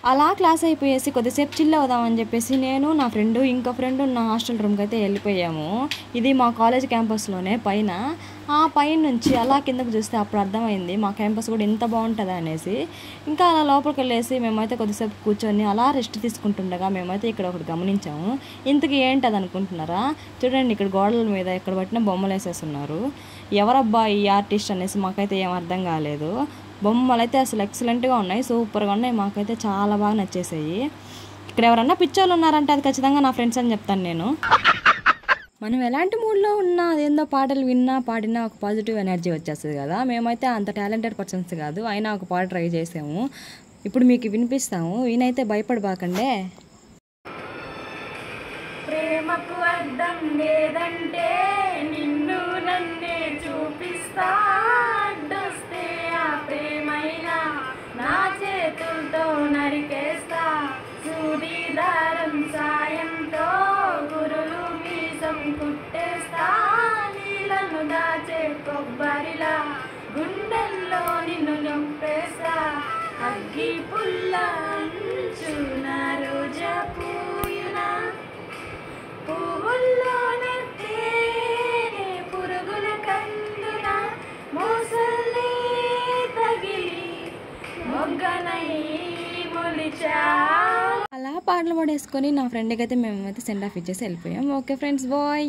అలా క్లాస్ అయిపోయేసి కొద్దిసేపు చిల్ అవుదామని చెప్పేసి నేను నా ఫ్రెండ్ ఇంకో ఫ్రెండ్ నా హాస్టల్ రూమ్కి అయితే వెళ్ళిపోయాము. ఇది మా కాలేజ్ క్యాంపస్లోనే పైన. ఆ పైన నుంచి అలా కిందకు చూస్తే అప్పుడు అర్థమైంది మా క్యాంపస్ కూడా ఇంత బాగుంటుందా అనేసి. ఇంకా అలా లోపలికి వెళ్ళేసి మేమైతే కొద్దిసేపు కూర్చొని అలా రెస్ట్ తీసుకుంటుండగా మేమైతే ఇక్కడ ఒకటి గమనించాము. ఇంతకీ ఏంటది అనుకుంటున్నారా? చూడండి, ఇక్కడ గోడల మీద ఇక్కడ పట్టిన బొమ్మలు వేసేస్తున్నారు. ఎవరబ్బా ఈ ఆర్టిస్ట్ అనేసి మాకైతే ఏం అర్థం కాలేదు. బొమ్మలు అయితే అసలు ఎక్సలెంట్గా ఉన్నాయి, సూపర్గా ఉన్నాయి. మాకైతే చాలా బాగా నచ్చేసాయి. ఇక్కడ ఎవరన్నా పిచ్చోళ్ళు ఉన్నారంటే అది ఖచ్చితంగా నా ఫ్రెండ్స్ అని చెప్తాను నేను. మనం ఎలాంటి మూడ్లో ఉన్నా అదేందో పాటలు విన్నా పాడినా ఒక పాజిటివ్ ఎనర్జీ వచ్చేస్తుంది కదా. మేమైతే అంత టాలెంటెడ్ పర్సన్స్ కాదు, అయినా ఒక పాట ట్రై చేసాము. ఇప్పుడు మీకు వినిపిస్తాము, ఈయనైతే భయపడబాకండే. ప్రేమకు అర్థం లేదంటే నిన్ను నన్నే చూపిస్తా, అడ్డొస్తే ఆ ప్రేమైనా నా చేతులతో నరికేస్తా, సూదిదారం సాయంతో గురులు మీసం కుట్టేస్తా, నీళ్ళను దాచే కొబ్బరిలా గుండెల్లో నిన్ను చంపేస్తా, అగ్గి పుల్ల అంచున రోజా పూయునా, పువ్వుల్లోనే తేనె పురుగుల కందున మోసలే తగిలి మొగ్గనై మొలిచా. అలా పాటలు పాడేసుకొని నా ఫ్రెండ్కి అయితే మేమైతే సెండ్ ఆఫ్ ఇచ్చేసి వెళ్ళిపోయాం. Okay friends, bye.